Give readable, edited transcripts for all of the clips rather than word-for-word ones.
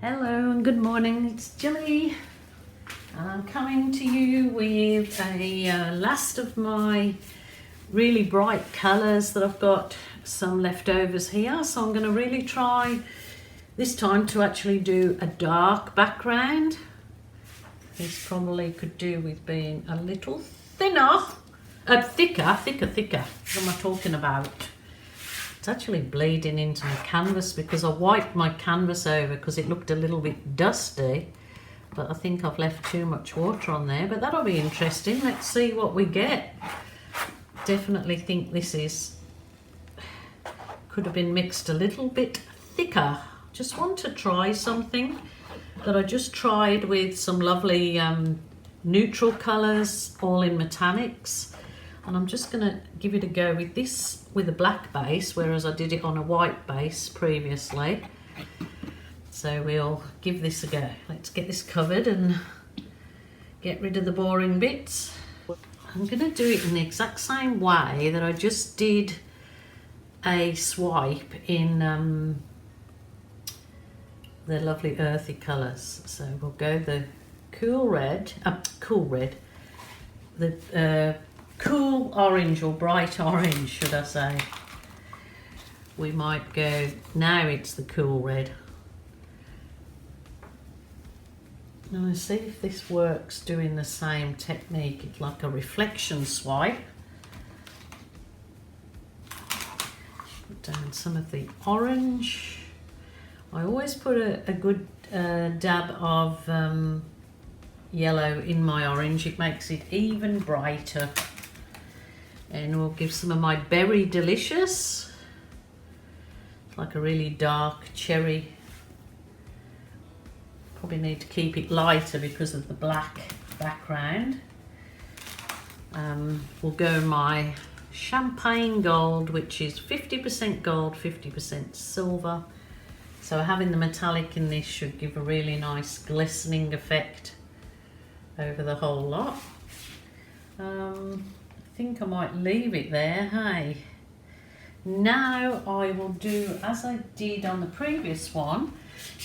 Hello and good morning, it's Jilly and I'm coming to you with a last of my really bright colours that I've got some leftovers here, so I'm going to really try this time to actually do a dark background. This probably could do with being a little thinner, thicker. What am I talking about? It's actually bleeding into my canvas because I wiped my canvas over because it looked a little bit dusty, but I think I've left too much water on there, but that'll be interesting. Let's see what we get. Definitely think this could have been mixed a little bit thicker. Just want to try something that I just tried with some lovely neutral colours, all in metallics. And I'm just going to give it a go with this with a black base, whereas I did it on a white base previously. So we'll give this a go. Let's get this covered and get rid of the boring bits. I'm going to do it in the exact same way that I just did a swipe in the lovely earthy colours. So we'll go the cool orange, or bright orange should I say. We might go, now it's the cool red. Now let's see if this works doing the same technique. It's like a reflection swipe. Put down some of the orange. I always put a good dab of yellow in my orange. It makes it even brighter. And we'll give some of my Berry Delicious. It's like a really dark cherry. Probably need to keep it lighter because of the black background. We'll go my Champagne Gold, which is 50% gold, 50% silver. So having the metallic in this should give a really nice glistening effect over the whole lot. I think I might leave it there, hey. Now I will do as I did on the previous one.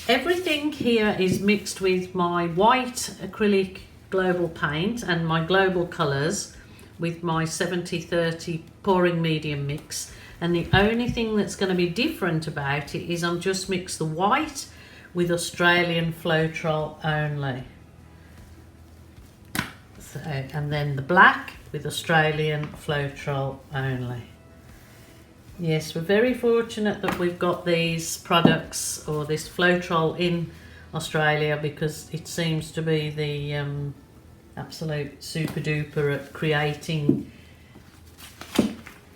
Everything here is mixed with my white acrylic global paint and my global colours with my 70-30 pouring medium mix. And the only thing that's going to be different about it is I'm just mixed the white with Australian Floetrol only. So, and then the black with Australian Floetrol only. Yes, we're very fortunate that we've got these products or this Floetrol in Australia, because it seems to be the absolute super duper at creating,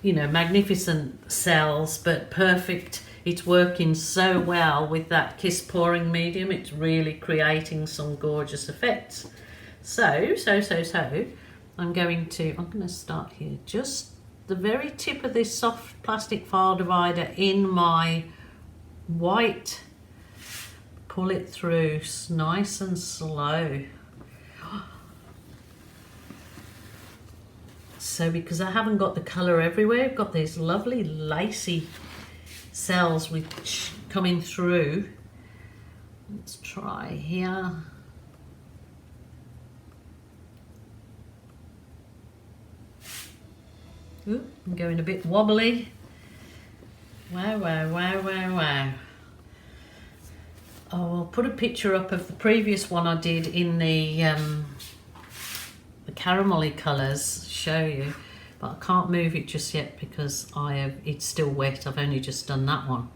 you know, magnificent cells, but perfect. It's working so well with that Kiss pouring medium. It's really creating some gorgeous effects. So I'm going to start here, just the very tip of this soft plastic file divider in my white. Pull it through nice and slow. So because I haven't got the colour everywhere, I've got these lovely lacy cells which coming through. Let's try here. Ooh, I'm going a bit wobbly. Wow. Oh, I'll put a picture up of the previous one I did in the caramelly colours, show you, but I can't move it just yet because it's still wet. I've only just done that one.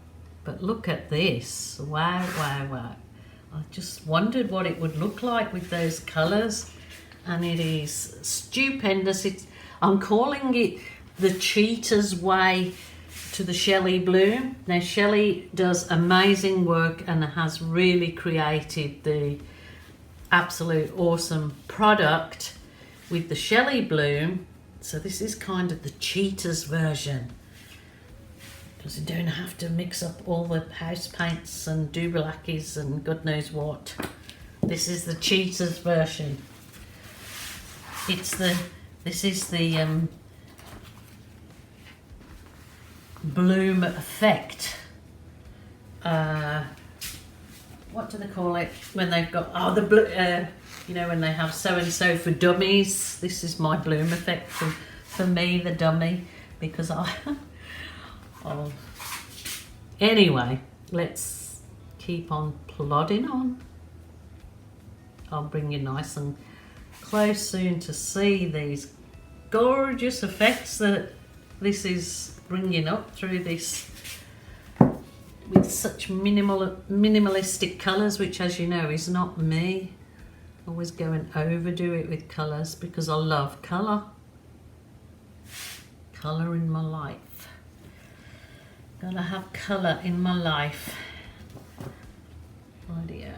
But look at this. Wow. I just wondered what it would look like with those colours, and it is stupendous. I'm calling it the cheater's way to the Shelley Bloom. Now Shelley does amazing work and has really created the absolute awesome product with the Shelley Bloom. So this is kind of the cheater's version, because you don't have to mix up all the house paints and dubelakis and God knows what. This is the cheater's version. This is the bloom effect what do they call it when they've got, oh, the blue, you know, when they have so and so for dummies. This is my bloom effect for me, the dummy, because I oh. Anyway, let's keep on plodding on. I'll bring you nice and close soon to see these gorgeous effects that this is bringing up through this with such minimalistic colours, which, as you know, is not me. Always go and overdo it with colours because I love colour. Colour in my life. Gotta have colour in my life. Rightio,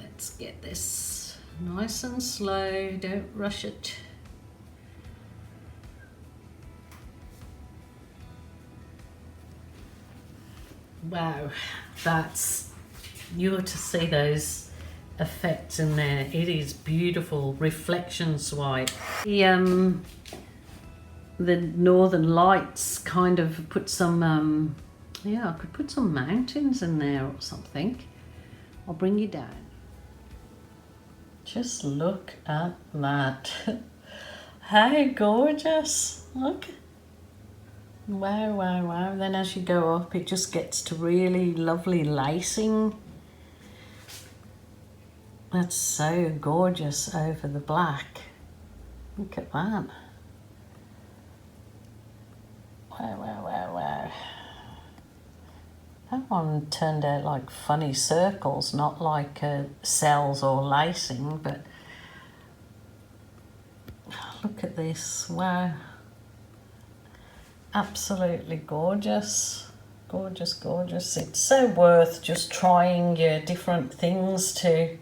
let's get this nice and slow, don't rush it. Wow, that's, you ought to see those effects in there. It is beautiful. Reflection swipe. The Northern Lights kind of put some, yeah, I could put some mountains in there or something. I'll bring you down. Just look at that. How gorgeous. Look. Wow, wow, wow. Then as you go up, it just gets to really lovely lacing. That's so gorgeous over the black. Look at that. Wow, wow, wow, wow. That one turned out like funny circles, not like cells or lacing, but look at this. Wow. Absolutely gorgeous. Gorgeous, gorgeous. It's so worth just trying different things to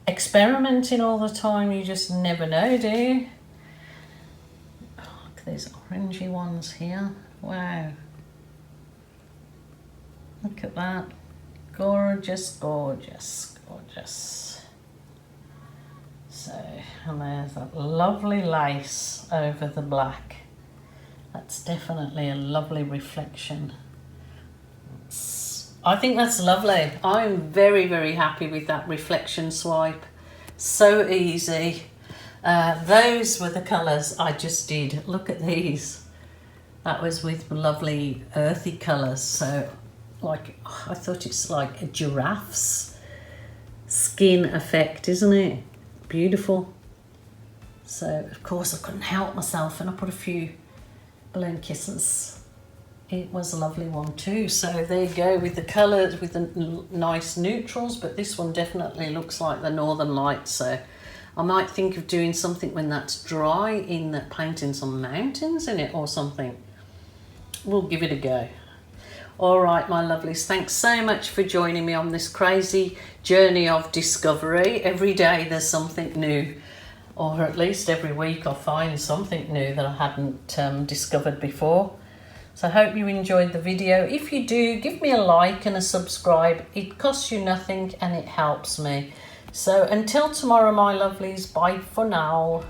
experimenting all the time. You just never know, do you? Oh, look at these orangey ones here. Wow. Look at that. Gorgeous, gorgeous, gorgeous. So, and there's that lovely lace over the black. That's definitely a lovely reflection. I think that's lovely. I'm very, very happy with that reflection swipe. So easy. Those were the colours I just did. Look at these. That was with lovely earthy colours. So, like, I thought it's like a giraffe's skin effect, isn't it? Beautiful. So, of course, I couldn't help myself and I put a few balloon kisses. It was a lovely one too. So there you go with the colours, with the nice neutrals, but this one definitely looks like the Northern Lights. So I might think of doing something when that's dry, in that painting some mountains in it or something. We'll give it a go. All right, my lovelies, thanks so much for joining me on this crazy journey of discovery. Every day there's something new, or at least every week I find something new that I hadn't discovered before. So I hope you enjoyed the video. If you do, give me a like and a subscribe. It costs you nothing and it helps me. So until tomorrow, my lovelies, bye for now.